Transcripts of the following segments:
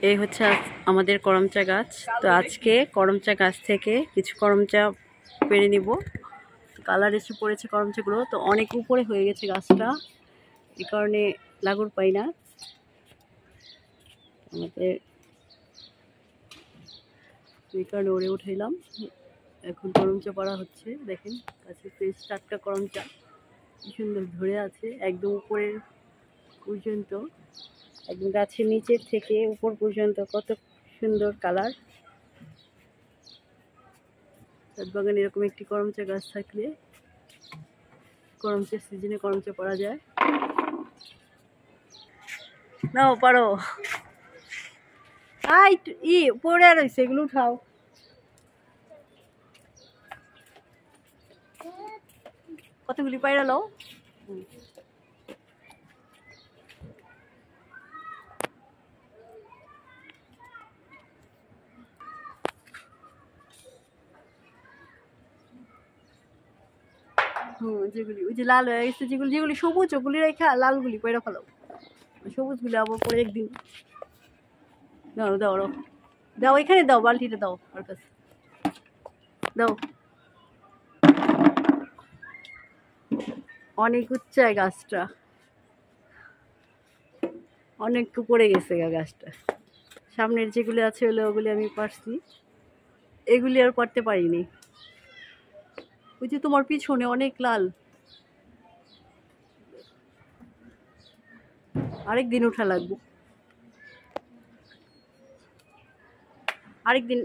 এই হচ্ছে আমাদের করমচা গাছ। তো আজকে করমচা গাছ থেকে কিছু করমচা পেড়ে নিব। কালার এসে পড়েছে করমচাগুলো, তো অনেক উপরে হয়ে গেছে গাছটা, এই কারণে লাগুর পাই না। আমাদের এই কারণে ওরে উঠাইলাম। এখন করমচা পড়া হচ্ছে। দেখেন গাছে ফ্রেশ টাটকা করমচা কি সুন্দর ধরে আছে, একদম উপরের পর্যন্ত, একদম গাছের নিচের থেকে উপর পর্যন্ত কত সুন্দর কালার। ছাদ বাগানে এরকম একটি করমচা গাছ থাকলে করমচার সিজনে করমচা পড়া যায়। নাও পারো। পড়ে রয়েছে, এগুলো উঠাও। কতগুলি পায়রা লও। যেগুলি ওই যে লাল হয়ে গেছে, যেগুলি যেগুলি সবুজ ওগুলি রেখা, লালগুলি পয়রা ফেলাও। সবুজগুলি আবার পরে একদিন। দাও দাও দাও, এখানে দাও, বালতিটা দাও ওর কাছে দাও। অনেক উচ্চায় গাছটা, অনেক পড়ে গেছে গাছটা। সামনের যেগুলি আছে হলে ওগুলি আমি পারছি, এগুলি আর পারতে পারিনি। ওই যে তোমার পিছনে অনেক লাল, আরেকদিন উঠা লাগবো, আরেকদিন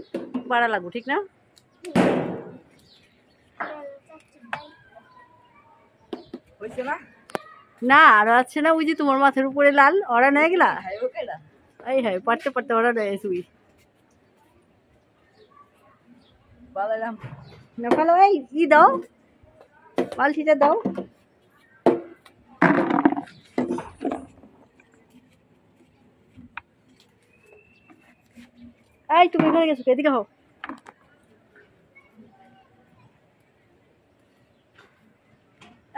পারা লাগবো, ঠিক না? না আরো আছে না, ওই যে তোমার মাথার উপরে লাল, ওরা নয় গেলা। এই হ্যাঁ, পারতে পারতে ওরা নয় তুই না ভালো। এই দাও, বালতিটা দাও। এই তুমি এখানে গেছো, এদিকে হও।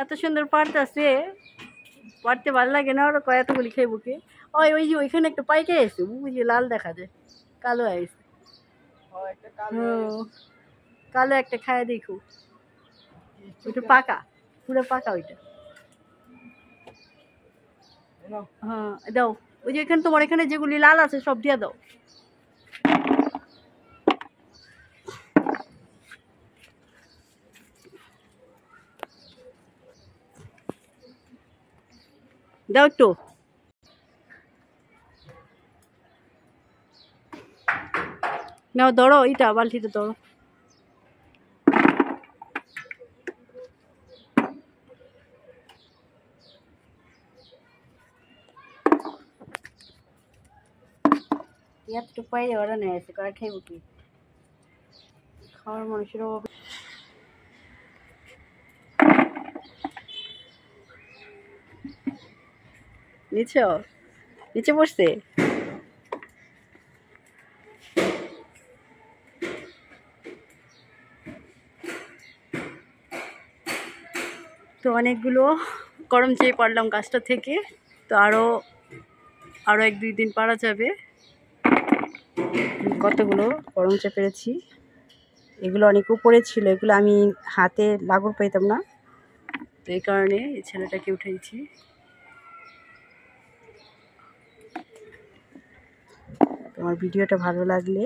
এত সুন্দর পারতেছে, পারতে ভালো লাগে না? ওরা কয়তগুলি খেয়ে বুকে। ওই যে ওইখানে একটা পাইকে এসে বুঝি লাল দেখা যায়, কালো আইসে। কালো একটা খায় দেখো, ওইটা পাকা, পুরো পাকা ওইটা। হ্যাঁ দাও, ওই যে এখানে তোমার এখানে যেগুলি লাল আছে সব দিয়ে দাও। দাও একটু। নাও ধরো, এইটা বালতিটা ধরো। এতটুকু পাইলে ওরা নেয় আছে, করা খাইব কি? খাওয়ার মানুষের অভাব। নিচে নিচে বসছে। তো অনেকগুলো করমচা পারলাম গাছটা থেকে, তো আরো আরো 1-2 দিন পারা যাবে। কতগুলো করমচা পেরেছি, এগুলো অনেক উপরে ছিল, এগুলো আমি হাতে লাগুর পাইতাম না, তো এই কারণে এই ছেলেটাকে উঠাইছি। তোমার ভিডিওটা ভালো লাগলে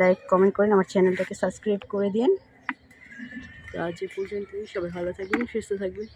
লাইক কমেন্ট করেন, আমার চ্যানেলটাকে সাবস্ক্রাইব করে দিন। তো আজ এ পর্যন্তই, সবাই ভালো থাকবেন, সুস্থ থাকবেন।